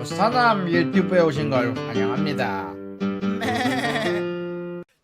사남 유튜브에 오신 걸 환영합니다.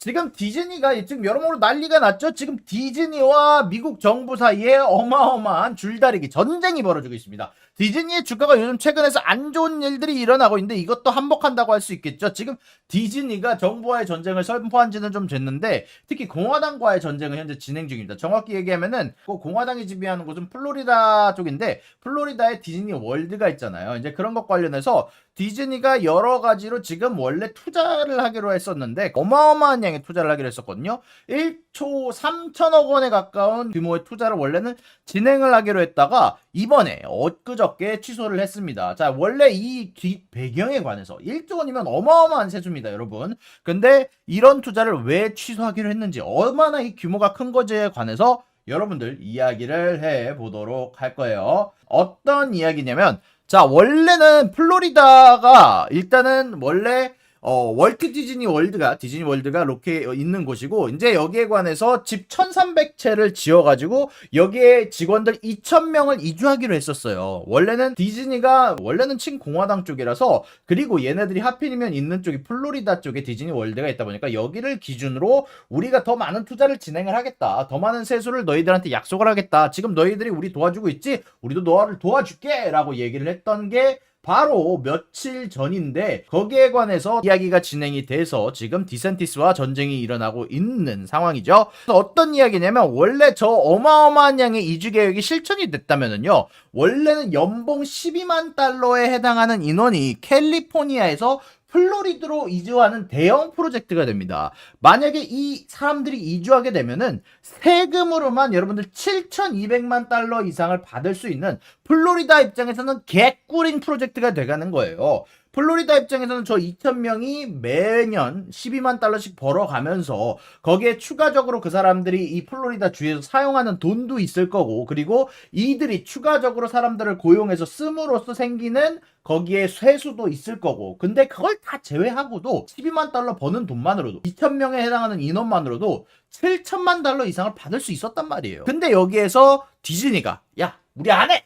지금 디즈니가 지금 여러모로 난리가 났죠. 지금 디즈니와 미국 정부 사이에 어마어마한 줄다리기 전쟁이 벌어지고 있습니다. 디즈니의 주가가 요즘 최근에서 안 좋은 일들이 일어나고 있는데 이것도 한몫한다고 할 수 있겠죠. 지금 디즈니가 정부와의 전쟁을 선포한 지는 좀 됐는데 특히 공화당과의 전쟁은 현재 진행 중입니다. 정확히 얘기하면은 공화당이 지배하는 곳은 플로리다 쪽인데 플로리다에 디즈니 월드가 있잖아요. 이제 그런 것 관련해서 디즈니가 여러 가지로 지금 원래 투자를 하기로 했었는데 어마어마한 양의 투자를 하기로 했었거든요. 1조 3천억 원에 가까운 규모의 투자를 원래는 진행을 하기로 했다가 이번에 엊그저께 취소를 했습니다. 자, 원래 이 뒷 배경에 관해서 1조 원이면 어마어마한 세수입니다, 여러분. 근데 이런 투자를 왜 취소하기로 했는지, 얼마나 이 규모가 큰 건지에 관해서 여러분들 이야기를 해보도록 할 거예요. 어떤 이야기냐면, 자, 원래는 플로리다가 일단은 원래 월트 디즈니 월드가 이렇게 있는 곳이고, 이제 여기에 관해서 집 1300채를 지어가지고, 여기에 직원들 2000명을 이주하기로 했었어요. 원래는 친공화당 쪽이라서, 그리고 얘네들이 하필이면 있는 쪽이 플로리다 쪽에 디즈니 월드가 있다 보니까, 여기를 기준으로 우리가 더 많은 투자를 진행을 하겠다. 더 많은 세수를 너희들한테 약속을 하겠다. 지금 너희들이 우리 도와주고 있지? 우리도 너를 도와줄게! 라고 얘기를 했던 게, 바로 며칠 전인데 거기에 관해서 이야기가 진행이 돼서 지금 디센티스와 전쟁이 일어나고 있는 상황이죠. 어떤 이야기냐면 원래 저 어마어마한 양의 이주 계획이 실천이 됐다면은요. 원래는 연봉 12만 달러에 해당하는 인원이 캘리포니아에서 플로리다로 이주하는 대형 프로젝트가 됩니다. 만약에 이 사람들이 이주하게 되면은 세금으로만 여러분들 7,200만 달러 이상을 받을 수 있는 플로리다 입장에서는 개꿀인 프로젝트가 돼가는 거예요. 플로리다 입장에서는 저 2,000명이 매년 12만 달러씩 벌어가면서 거기에 추가적으로 그 사람들이 이 플로리다 주에서 사용하는 돈도 있을 거고, 그리고 이들이 추가적으로 사람들을 고용해서 씀으로써 생기는 거기에 세수도 있을 거고, 근데 그걸 다 제외하고도 12만 달러 버는 돈만으로도 2,000명에 해당하는 인원만으로도 7천만 달러 이상을 받을 수 있었단 말이에요. 근데 여기에서 디즈니가 야, 우리 안 해!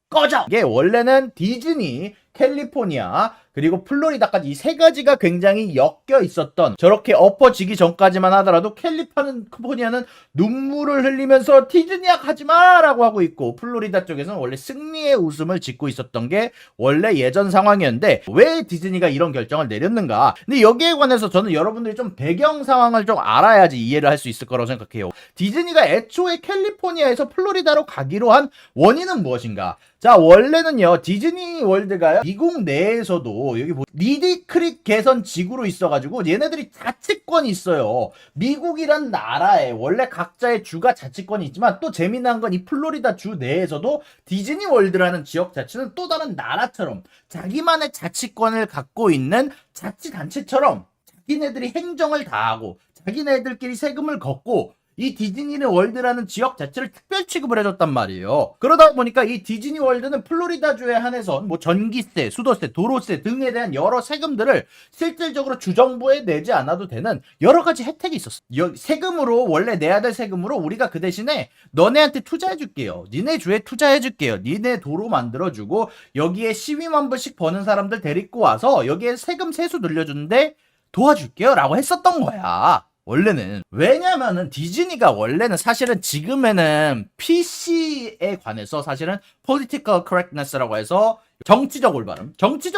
꺼져! 이게 원래는 디즈니, 캘리포니아, 그리고 플로리다까지 이 세 가지가 굉장히 엮여 있었던, 저렇게 엎어지기 전까지만 하더라도 캘리포니아는 눈물을 흘리면서 디즈니야 가지마! 라고 하고 있고, 플로리다 쪽에서는 원래 승리의 웃음을 짓고 있었던 게 원래 예전 상황이었는데 왜 디즈니가 이런 결정을 내렸는가? 근데 여기에 관해서 저는 여러분들이 좀 배경 상황을 좀 알아야지 이해를 할 수 있을 거라고 생각해요. 디즈니가 애초에 캘리포니아에서 플로리다로 가기로 한 원인은 무엇인가? 자, 원래는요, 디즈니 월드가요, 미국 내에서도 여기 리디 크릭 개선 지구로 있어가지고 얘네들이 자치권이 있어요. 미국이란 나라에 원래 각자의 주가 자치권이 있지만 또 재미난 건 이 플로리다 주 내에서도 디즈니 월드라는 지역 자체는 또 다른 나라처럼 자기만의 자치권을 갖고 있는 자치단체처럼 자기네들이 행정을 다 하고 자기네들끼리 세금을 걷고 이 디즈니 월드라는 지역 자체를 특별 취급을 해줬단 말이에요. 그러다 보니까 이 디즈니 월드는 플로리다주에 한해선 뭐 전기세, 수도세, 도로세 등에 대한 여러 세금들을 실질적으로 주정부에 내지 않아도 되는 여러 가지 혜택이 있었어. 세금으로 원래 내야 될 세금으로 우리가 그 대신에 너네한테 투자해줄게요. 니네 주에 투자해줄게요. 니네 도로 만들어주고 여기에 12만 불씩 버는 사람들 데리고 와서 여기에 세금 세수 늘려주는데 도와줄게요 라고 했었던 거야. 원래는. 왜냐면은 디즈니가 원래는 사실은 지금에는 PC에 관해서 사실은 political correctness라고 해서 정치적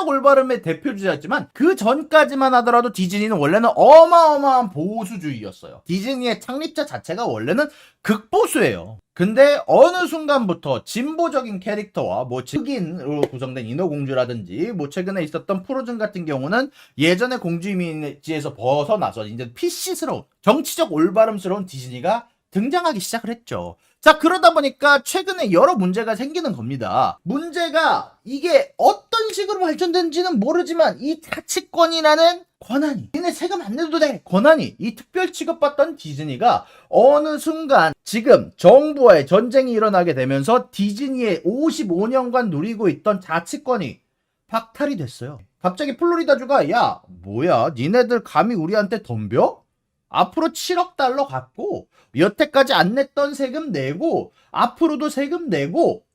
올바름의 대표주자였지만 그 전까지만 하더라도 디즈니는 원래는 어마어마한 보수주의였어요. 디즈니의 창립자 자체가 원래는 극보수예요. 근데 어느 순간부터 진보적인 캐릭터와 뭐 흑인으로 구성된 인어공주라든지 뭐 최근에 있었던 프로즌 같은 경우는 예전의 공주 이미지에서 벗어나서 이제 PC스러운 정치적 올바름스러운 디즈니가 등장하기 시작을 했죠. 자, 그러다 보니까 최근에 여러 문제가 생기는 겁니다. 문제가 이게 어떤 식으로 발전된지는 모르지만 이 자치권이라는 권한이, 얘네 세금 안 내도 돼 권한이 이 특별 취급받던 디즈니가 어느 순간 지금 정부와의 전쟁이 일어나게 되면서 디즈니의 55년간 누리고 있던 자치권이 박탈이 됐어요. 갑자기 플로리다주가 야, 뭐야, 니네들 감히 우리한테 덤벼? 앞으로 7억 달러 갖고 여태까지 안 냈던 세금 내고 앞으로도 세금 내고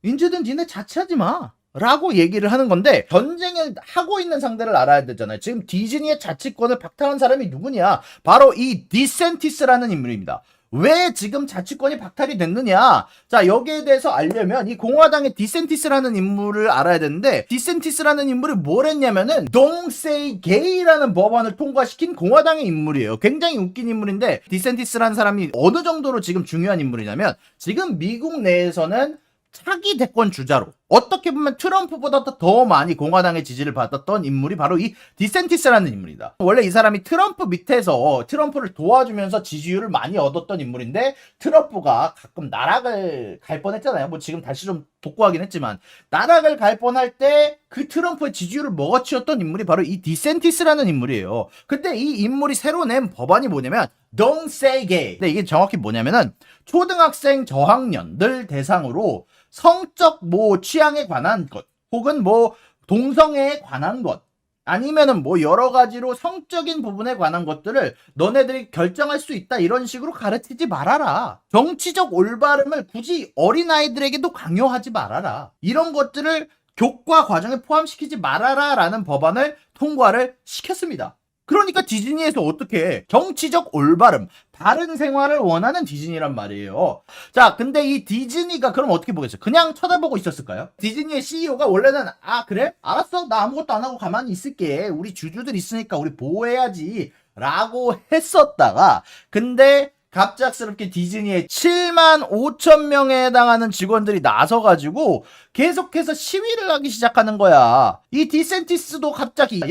이제는 니네 자취하지 마. 라고 얘기를 하는 건데, 전쟁을 하고 있는 상대를 알아야 되잖아요. 지금 디즈니의 자치권을 박탈한 사람이 누구냐? 바로 이 디센티스라는 인물입니다. 왜 지금 자치권이 박탈이 됐느냐? 자, 여기에 대해서 알려면 이 공화당의 디센티스라는 인물을 알아야 되는데, 디센티스라는 인물이 뭘 했냐면은 Don't Say Gay라는 법안을 통과시킨 공화당의 인물이에요. 굉장히 웃긴 인물인데, 디센티스라는 사람이 어느 정도로 지금 중요한 인물이냐면, 지금 미국 내에서는 차기 대권 주자로, 어떻게 보면 트럼프보다 더 많이 공화당의 지지를 받았던 인물이 바로 이 디센티스라는 인물이다. 원래 이 사람이 트럼프 밑에서 트럼프를 도와주면서 지지율을 많이 얻었던 인물인데, 트럼프가 가끔 나락을 갈 뻔했잖아요. 뭐 지금 다시 좀 복구하긴 했지만, 나락을 갈 뻔할 때 그 트럼프의 지지율을 먹어치웠던 인물이 바로 이 디센티스라는 인물이에요. 근데 이 인물이 새로 낸 법안이 뭐냐면 Don't Say Gay. 근데 이게 정확히 뭐냐면은 초등학생 저학년들 대상으로 성적 뭐 취향에 관한 것, 혹은 뭐 동성애에 관한 것, 아니면은 뭐 여러 가지로 성적인 부분에 관한 것들을 너네들이 결정할 수 있다, 이런 식으로 가르치지 말아라. 정치적 올바름을 굳이 어린아이들에게도 강요하지 말아라. 이런 것들을 교과 과정에 포함시키지 말아라 라는 법안을 통과를 시켰습니다. 그러니까 디즈니에서 어떻게 정치적 올바름, 바른 생활을 원하는 디즈니란 말이에요. 자, 근데 이 디즈니가 그럼 어떻게 보겠어요? 그냥 쳐다보고 있었을까요? 디즈니의 CEO가 원래는 그래? 알았어. 나 아무것도 안 하고 가만히 있을게. 우리 주주들 있으니까 우리 보호해야지 라고 했었다가, 근데 갑작스럽게 디즈니의 7만 5천 명에 해당하는 직원들이 나서가지고 계속해서 시위를 하기 시작하는 거야. 이 디센티스도 갑자기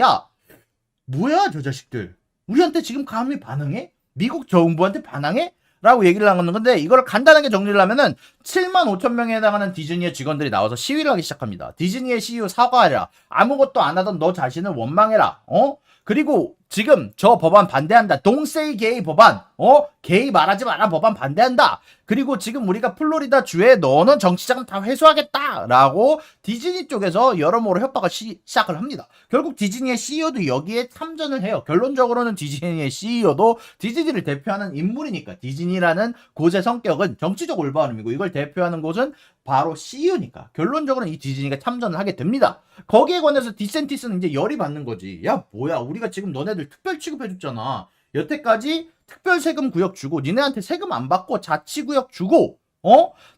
뭐야 저 자식들, 우리한테 지금 감히 반항해? 미국 정부한테 반항해? 라고 얘기를 하는 건데, 이걸 간단하게 정리를 하면은 7만 5천 명에 해당하는 디즈니의 직원들이 나와서 시위를 하기 시작합니다. 디즈니의 CEO 사과하라. 아무것도 안 하던 너 자신을 원망해라. 그리고 지금 저 법안 반대한다. Don't say gay 법안. 게이 말하지 마라 법안 반대한다. 그리고 지금 우리가 플로리다 주에 너는 정치자금 다 회수하겠다 라고 디즈니 쪽에서 여러모로 협박을 시작을 합니다. 결국 디즈니의 CEO도 여기에 참전을 해요. 결론적으로는 디즈니의 CEO도 디즈니를 대표하는 인물이니까, 디즈니라는 곳의 성격은 정치적 올바름이고 이걸 대표하는 곳은 바로 CEO니까 결론적으로는 이 디즈니가 참전을 하게 됩니다. 거기에 관해서 디센티스는 이제 열이 받는 거지. 야 뭐야, 우리가 지금 너네들 특별 취급해줬잖아. 여태까지 특별 세금 구역 주고 니네한테 세금 안 받고 자치구역 주고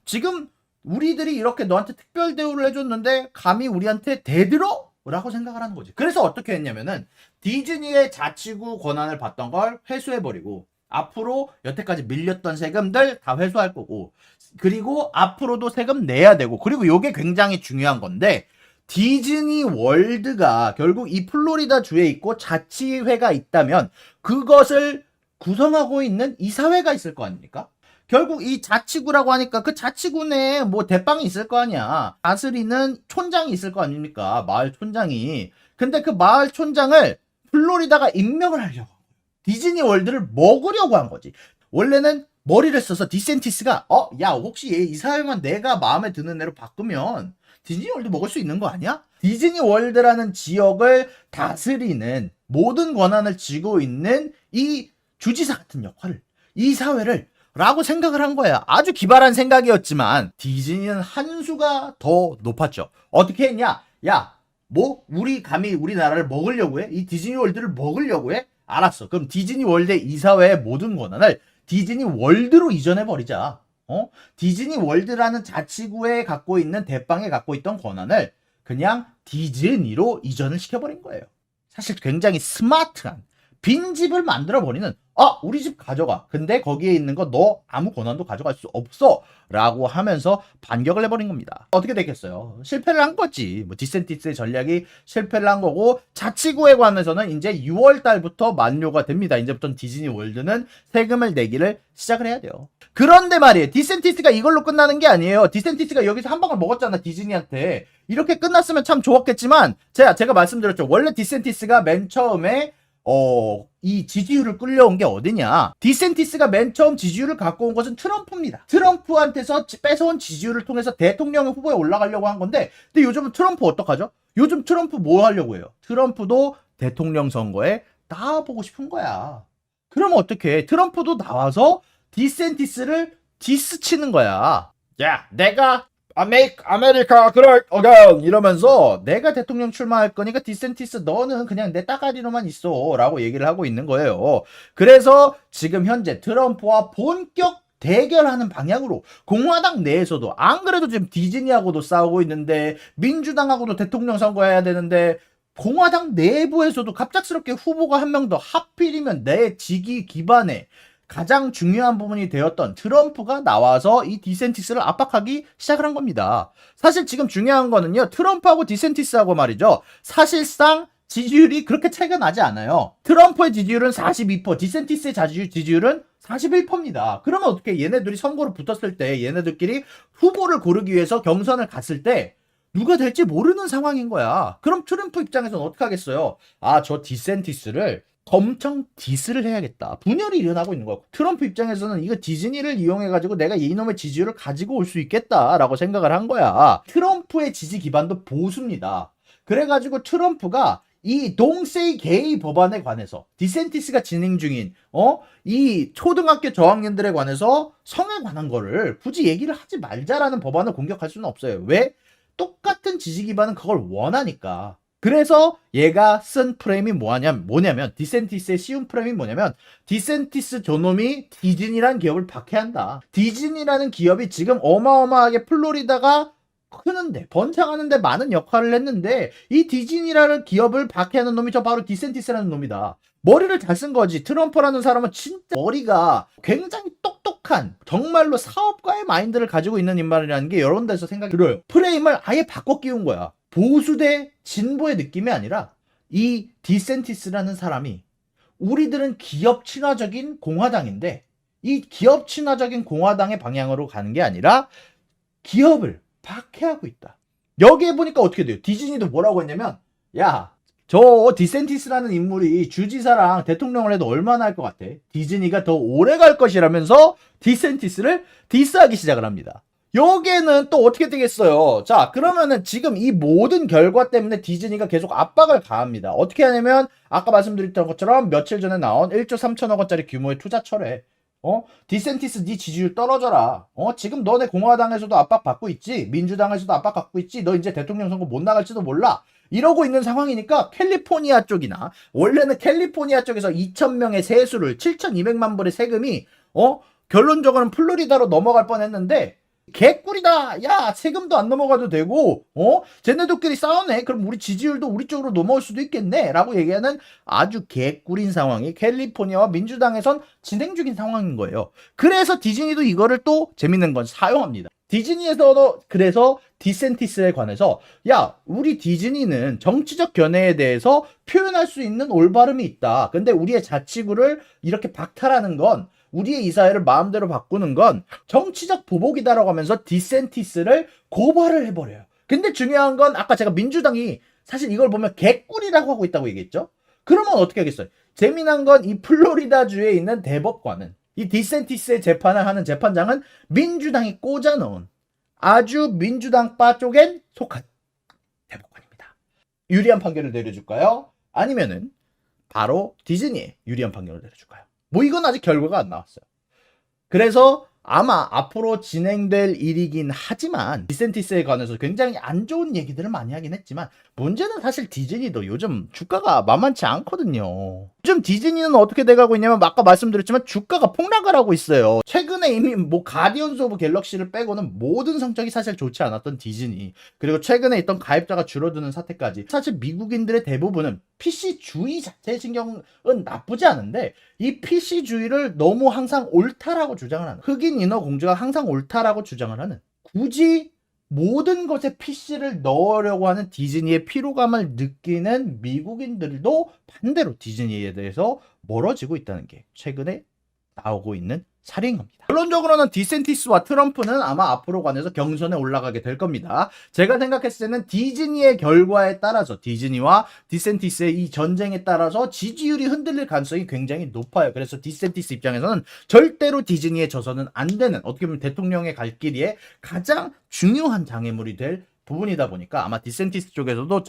지금 우리들이 이렇게 너한테 특별 대우를 해줬는데 감히 우리한테 대들어? 라고 생각을 하는 거지. 그래서 어떻게 했냐면은 디즈니의 자치구 권한을 받던 걸 회수해버리고, 앞으로 여태까지 밀렸던 세금들 다 회수할 거고, 그리고 앞으로도 세금 내야 되고, 그리고 요게 굉장히 중요한 건데, 디즈니 월드가 결국 이 플로리다 주에 있고 자치회가 있다면 그것을 구성하고 있는 이사회가 있을 거 아닙니까? 결국 이 자치구라고 하니까 그 자치구 내에 뭐 대빵이 있을 거 아니야. 다스리는 촌장이 있을 거 아닙니까? 마을 촌장이. 근데 그 마을 촌장을 플로리다가 임명을 하려고, 디즈니 월드를 먹으려고 한 거지. 원래는 머리를 써서 디센티스가 야 혹시 얘 이사회만 내가 마음에 드는 애로 바꾸면 디즈니 월드 먹을 수 있는 거 아니야? 디즈니 월드라는 지역을 다스리는 모든 권한을 쥐고 있는 이 주지사 같은 역할을, 이사회를 라고 생각을 한 거야. 아주 기발한 생각이었지만 디즈니는 한 수가 더 높았죠. 어떻게 했냐? 야, 뭐 우리 감히 우리나라를 먹으려고 해? 이 디즈니 월드를 먹으려고 해? 알았어. 그럼 디즈니 월드의 이사회의 모든 권한을 디즈니 월드로 이전해버리자. 디즈니 월드라는 자치구에 갖고 있는 대빵에 갖고 있던 권한을 그냥 디즈니로 이전을 시켜버린 거예요. 사실 굉장히 스마트한, 빈집을 만들어버리는, 우리 집 가져가. 근데 거기에 있는 거 너 아무 권한도 가져갈 수 없어. 라고 하면서 반격을 해버린 겁니다. 어떻게 됐겠어요? 실패를 한 거지. 뭐 디센티스의 전략이 실패를 한 거고, 자치구에 관해서는 이제 6월 달부터 만료가 됩니다. 이제부터 디즈니 월드는 세금을 내기를 시작을 해야 돼요. 그런데 말이에요. 디센티스가 이걸로 끝나는 게 아니에요. 디센티스가 여기서 한 방을 먹었잖아, 디즈니한테. 이렇게 끝났으면 참 좋았겠지만, 제가 말씀드렸죠. 원래 디센티스가 맨 처음에 이 지지율을 끌려온 게 어디냐? 디센티스가 맨 처음 지지율을 갖고 온 것은 트럼프입니다. 트럼프한테서 뺏어온 지지율을 통해서 대통령 후보에 올라가려고 한 건데, 근데 요즘은 트럼프 어떡하죠? 요즘 트럼프 뭐 하려고 해요? 트럼프도 대통령 선거에 나와보고 싶은 거야. 그러면 어떡해? 트럼프도 나와서 디센티스를 디스치는 거야. 야, 내가 Make America Great Again 이러면서 내가 대통령 출마할 거니까 디센티스 너는 그냥 내 따가리로만 있어 라고 얘기를 하고 있는 거예요. 그래서 지금 현재 트럼프와 본격 대결하는 방향으로 공화당 내에서도 안 그래도 지금 디즈니하고도 싸우고 있는데 민주당하고도 대통령 선거해야 되는데 공화당 내부에서도 갑작스럽게 후보가 한 명 더 하필이면 내 지기 기반에 가장 중요한 부분이 되었던 트럼프가 나와서 이 디센티스를 압박하기 시작을 한 겁니다. 사실 지금 중요한 거는요. 트럼프하고 디센티스하고 말이죠. 사실상 지지율이 그렇게 차이가 나지 않아요. 트럼프의 지지율은 42%, 디센티스의 지지율은 41%입니다. 그러면 어떻게 얘네들이 선거로 붙었을 때 얘네들끼리 후보를 고르기 위해서 경선을 갔을 때 누가 될지 모르는 상황인 거야. 그럼 트럼프 입장에서는 어떻게 하겠어요? 아, 저 디센티스를 엄청 디스를 해야겠다. 분열이 일어나고 있는 거고 트럼프 입장에서는 이거 디즈니를 이용해가지고 내가 이놈의 지지율을 가지고 올 수 있겠다라고 생각을 한 거야. 트럼프의 지지 기반도 보수입니다. 그래가지고 트럼프가 이 동세이 게이 법안에 관해서 디센티스가 진행 중인 이 초등학교 저학년들에 관해서 성에 관한 거를 굳이 얘기를 하지 말자라는 법안을 공격할 수는 없어요. 왜? 똑같은 지지 기반은 그걸 원하니까. 그래서 얘가 쓴 프레임이 뭐냐면 디센티스의 쉬운 프레임이 뭐냐면 디센티스 저놈이 디즈니라는 기업을 박해한다. 디즈니라는 기업이 지금 어마어마하게 플로리다가 크는데 번창하는데 많은 역할을 했는데 이 디즈니라는 기업을 박해하는 놈이 저 바로 디센티스라는 놈이다. 머리를 잘 쓴 거지. 트럼프라는 사람은 진짜 머리가 굉장히 똑똑한 정말로 사업가의 마인드를 가지고 있는 인물이라는 게 여러 데서 생각이 들어요. 프레임을 아예 바꿔 끼운 거야. 보수 대 진보의 느낌이 아니라 이 디센티스라는 사람이 우리들은 기업 친화적인 공화당인데 이 기업 친화적인 공화당의 방향으로 가는 게 아니라 기업을 박해하고 있다. 여기에 보니까 어떻게 돼요? 디즈니도 뭐라고 했냐면 야, 저 디센티스라는 인물이 주지사랑 대통령을 해도 얼마나 할 것 같아? 디즈니가 더 오래 갈 것이라면서 디센티스를 디스하기 시작을 합니다. 여기에는 또 어떻게 되겠어요? 자, 그러면은 지금 이 모든 결과 때문에 디즈니가 계속 압박을 가합니다. 어떻게 하냐면 아까 말씀드렸던 것처럼 며칠 전에 나온 1조 3천억 원짜리 규모의 투자 철회. 디센티스 네 지지율 떨어져라. 지금 너네 공화당에서도 압박받고 있지. 민주당에서도 압박받고 있지. 너 이제 대통령 선거 못 나갈지도 몰라. 이러고 있는 상황이니까 캘리포니아 쪽이나 원래는 캘리포니아 쪽에서 2,000명의 세수를 7,200만 불의 세금이 결론적으로는 플로리다로 넘어갈 뻔했는데 개꿀이다. 야, 세금도 안 넘어가도 되고 쟤네들끼리 싸우네. 그럼 우리 지지율도 우리 쪽으로 넘어올 수도 있겠네 라고 얘기하는 아주 개꿀인 상황이 캘리포니아와 민주당에선 진행 중인 상황인 거예요. 그래서 디즈니도 이거를 또 재밌는 건 사용합니다. 디즈니에서도 그래서 디센티스에 관해서 야, 우리 디즈니는 정치적 견해에 대해서 표현할 수 있는 올바름이 있다. 근데 우리의 자치구를 이렇게 박탈하는 건 우리의 이 사회를 마음대로 바꾸는 건 정치적 보복이다라고 하면서 디센티스를 고발을 해버려요. 근데 중요한 건 아까 제가 민주당이 사실 이걸 보면 개꿀이라고 하고 있다고 얘기했죠. 그러면 어떻게 하겠어요? 재미난 건 이 플로리다주에 있는 대법관은 이 디센티스의 재판을 하는 재판장은 민주당이 꽂아 넣은 아주 민주당 바 쪽엔 속한 대법관입니다. 유리한 판결을 내려줄까요? 아니면은 바로 디즈니에 유리한 판결을 내려줄까요? 뭐 이건 아직 결과가 안 나왔어요. 그래서 아마 앞으로 진행될 일이긴 하지만 디센티스에 관해서 굉장히 안 좋은 얘기들을 많이 하긴 했지만 문제는 사실 디즈니도 요즘 주가가 만만치 않거든요. 요즘 디즈니는 어떻게 돼가고 있냐면 아까 말씀드렸지만 주가가 폭락을 하고 있어요. 최근에 이미 뭐 가디언즈 오브 갤럭시를 빼고는 모든 성적이 사실 좋지 않았던 디즈니, 그리고 최근에 있던 가입자가 줄어드는 사태까지 사실 미국인들의 대부분은 PC주의 자체의 신경은 나쁘지 않은데 이 PC주의를 너무 항상 옳다라고 주장을 하는 흑인 인어 공주가 항상 옳다라고 주장을 하는 굳이 모든 것에 PC를 넣으려고 하는 디즈니의 피로감을 느끼는 미국인들도 반대로 디즈니에 대해서 멀어지고 있다는 게 최근에 나오고 있는 사례인 겁니다. 결론적으로는 디센티스와 트럼프는 아마 앞으로 관해서 경선에 올라가게 될 겁니다. 제가 생각했을 때는 디즈니의 결과에 따라서 디즈니와 디센티스의 이 전쟁에 따라서 지지율이 흔들릴 가능성이 굉장히 높아요. 그래서 디센티스 입장에서는 절대로 디즈니에 져서는 안 되는, 어떻게 보면 대통령의 갈 길이에 가장 중요한 장애물이 될 부분이다 보니까 아마 디센티스 쪽에서도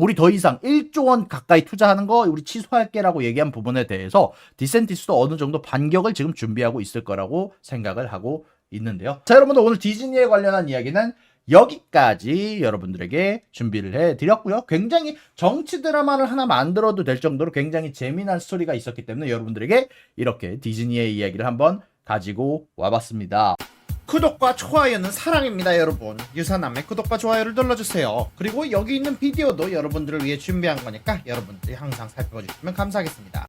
우리 더 이상 1조 원 가까이 투자하는 거 우리 취소할게라고 얘기한 부분에 대해서 디센티스도 어느 정도 반격을 지금 준비하고 있을 거라고 생각을 하고 있는데요. 자, 여러분들 오늘 디즈니에 관련한 이야기는 여기까지 여러분들에게 준비를 해드렸고요. 굉장히 정치 드라마를 하나 만들어도 될 정도로 굉장히 재미난 스토리가 있었기 때문에 여러분들에게 이렇게 디즈니의 이야기를 한번 가지고 와봤습니다. 구독과 좋아요는 사랑입니다, 여러분. 유사남의 구독과 좋아요를 눌러주세요. 그리고 여기 있는 비디오도 여러분들을 위해 준비한 거니까 여러분들이 항상 살펴봐 주시면 감사하겠습니다.